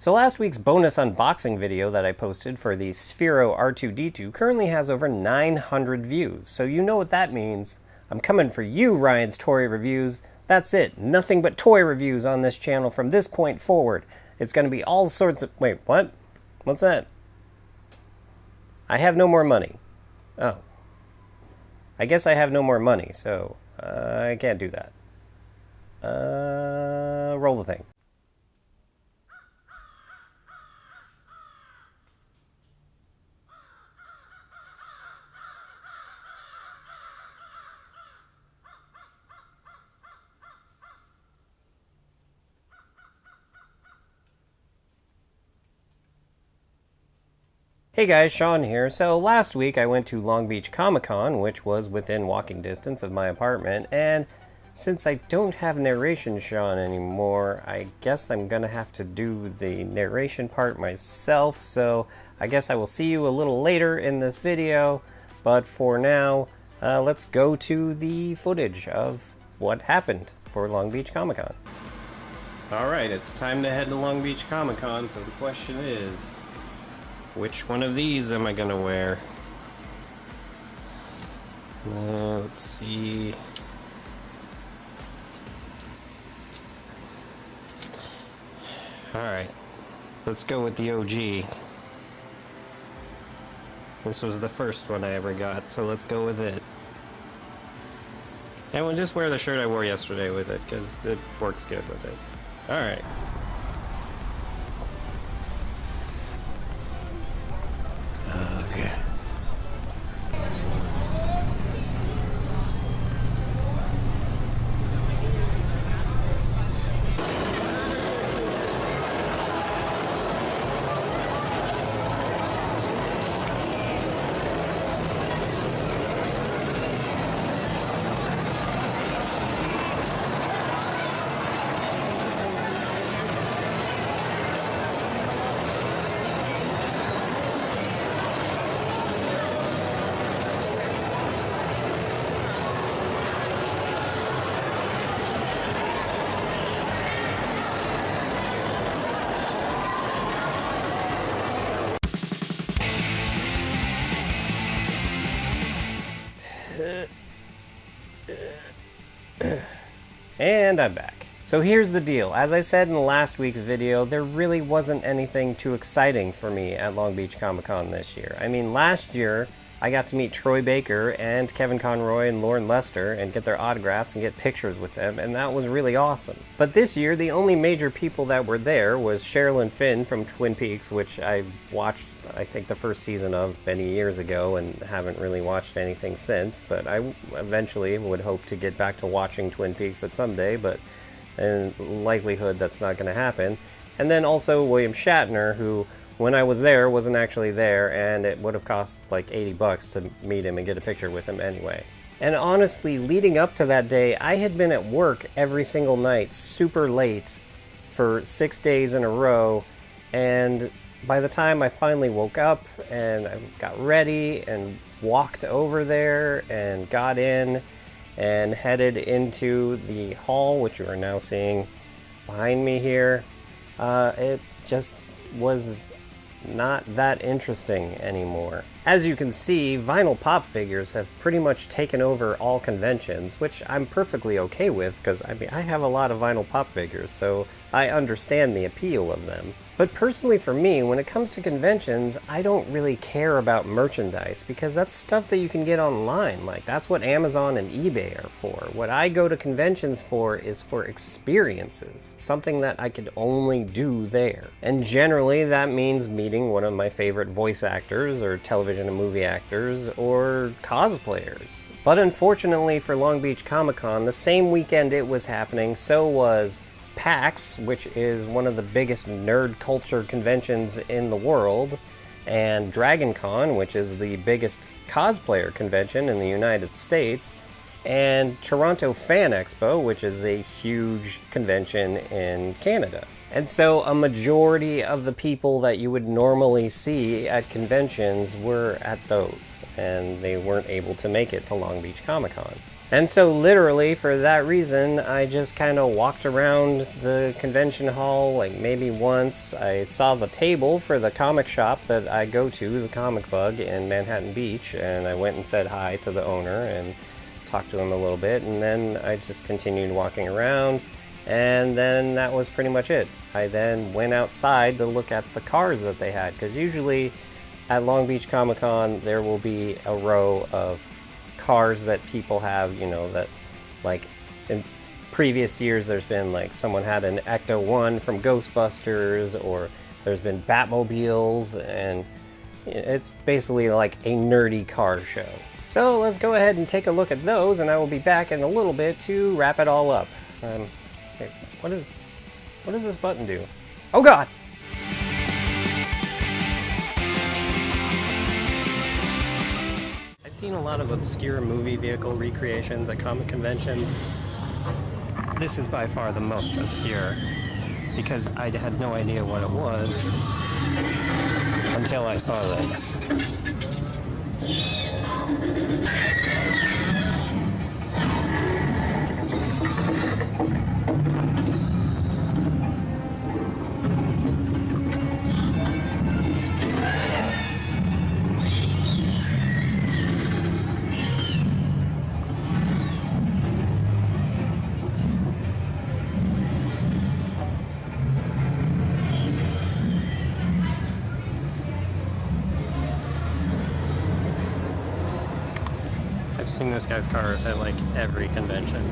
So last week's bonus unboxing video that I posted for the Sphero R2-D2 currently has over 900 views, so you know what that means. I'm coming for you, Ryan's Toy Reviews. That's it, nothing but toy reviews on this channel from this point forward. It's going to be all sorts of... Wait, what? What's that? I have no more money. Oh. I guess I have no more money, so I can't do that. Roll the thing. Hey guys, Sean here. So last week I went to Long Beach Comic-Con, which was within walking distance of my apartment, and since I don't have narration Sean anymore, I guess I'm gonna have to do the narration part myself, so I guess I will see you a little later in this video, but for now, let's go to the footage of what happened for Long Beach Comic-Con. Alright, it's time to head to Long Beach Comic-Con, so the question is, which one of these am I gonna wear? Let's see. Alright, let's go with the OG. This was the first one I ever got, so let's go with it. And we'll just wear the shirt I wore yesterday with it, because it works good with it. Alright. Okay. And I'm back. So here's the deal. As I said in last week's video, there really wasn't anything too exciting for me at Long Beach Comic-Con this year. I mean, last year, I got to meet Troy Baker and Kevin Conroy and Lauren Lester and get their autographs and get pictures with them, and that was really awesome. But this year, the only major people that were there was Sherilyn Fenn from Twin Peaks, which I watched, I think, the first season of many years ago and haven't really watched anything since, but I eventually would hope to get back to watching Twin Peaks at some day, but in likelihood that's not going to happen. And then also William Shatner, who when I was there wasn't actually there, and it would have cost like $80 to meet him and get a picture with him anyway. And honestly, leading up to that day, I had been at work every single night super late for 6 days in a row, and by the time I finally woke up and I got ready and walked over there and got in and headed into the hall, which you are now seeing behind me here, it just was not that interesting anymore. As you can see, vinyl pop figures have pretty much taken over all conventions, which I'm perfectly okay with, because I mean, I have a lot of vinyl pop figures, so I understand the appeal of them. But personally for me, when it comes to conventions, I don't really care about merchandise, because that's stuff that you can get online. Like, that's what Amazon and eBay are for. What I go to conventions for is for experiences, something that I could only do there. And generally that means meeting one of my favorite voice actors, or television and movie actors, or cosplayers. But unfortunately for Long Beach Comic-Con, the same weekend it was happening, so was PAX, which is one of the biggest nerd culture conventions in the world, and Dragon Con, which is the biggest cosplayer convention in the United States, and Toronto Fan Expo, which is a huge convention in Canada. And so a majority of the people that you would normally see at conventions were at those, and they weren't able to make it to Long Beach Comic-Con. And so literally for that reason, I just kind of walked around the convention hall like maybe once. I saw the table for the comic shop that I go to, the Comic Bug in Manhattan Beach, and I went and said hi to the owner and talked to him a little bit, and then I just continued walking around, and then that was pretty much it. I then went outside to look at the cars that they had, because usually at Long Beach Comic Con there will be a row of cars that people have, you know, that like in previous years there's been like someone had an Ecto-1 from Ghostbusters, or there's been Batmobiles, and it's basically like a nerdy car show. So let's go ahead and take a look at those, and I will be back in a little bit to wrap it all up. Okay, what does this button do? Oh God! I've seen a lot of obscure movie vehicle recreations at comic conventions. This is by far the most obscure, because I had no idea what it was until I saw this. I've seen this guy's car at like every convention.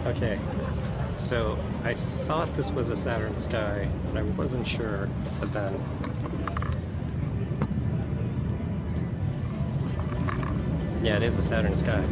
Okay, so I thought this was a Saturn Sky, but I wasn't sure, but then... yeah, it is a Saturn Sky.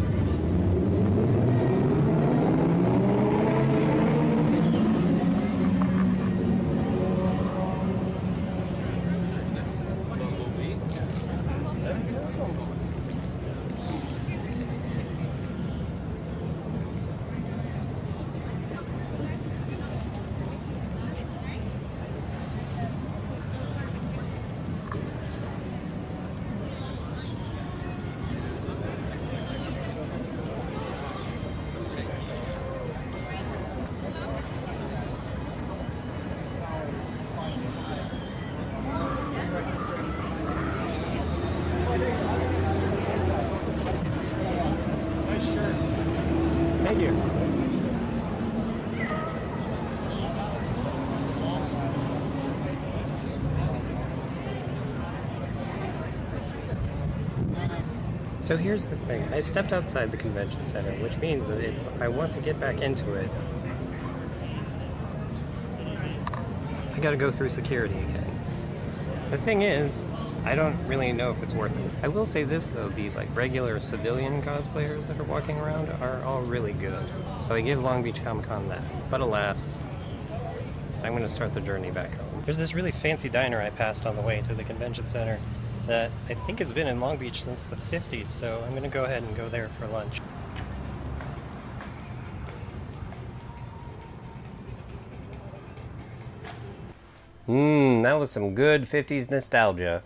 Thank you. So here's the thing, I stepped outside the convention center, which means that if I want to get back into it, I gotta go through security again. The thing is, I don't really know if it's worth it. I will say this though, the like regular civilian cosplayers that are walking around are all really good. So I give Long Beach Comic Con that. But alas, I'm gonna start the journey back home. There's this really fancy diner I passed on the way to the convention center that I think has been in Long Beach since the 50s, so I'm gonna go ahead and go there for lunch. That was some good 50s nostalgia.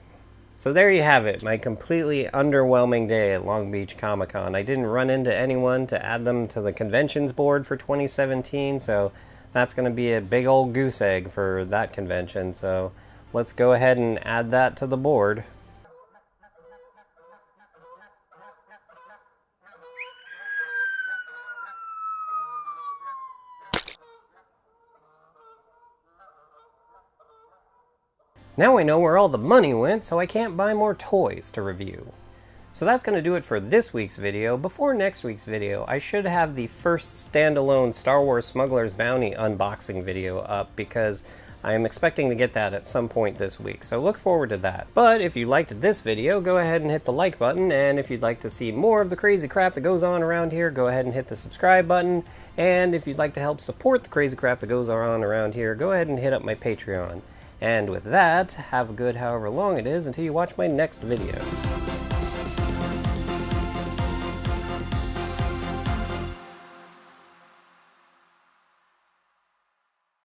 So there you have it, my completely underwhelming day at Long Beach Comic Con. I didn't run into anyone to add them to the conventions board for 2017, so that's going to be a big old goose egg for that convention. So let's go ahead and add that to the board. Now I know where all the money went, so I can't buy more toys to review. So that's going to do it for this week's video. Before next week's video, I should have the first standalone Star Wars Smuggler's Bounty unboxing video up because I am expecting to get that at some point this week, so look forward to that. But if you liked this video, go ahead and hit the like button, and if you'd like to see more of the crazy crap that goes on around here, go ahead and hit the subscribe button, and if you'd like to help support the crazy crap that goes on around here, go ahead and hit up my Patreon. And with that, have a good however long it is until you watch my next video.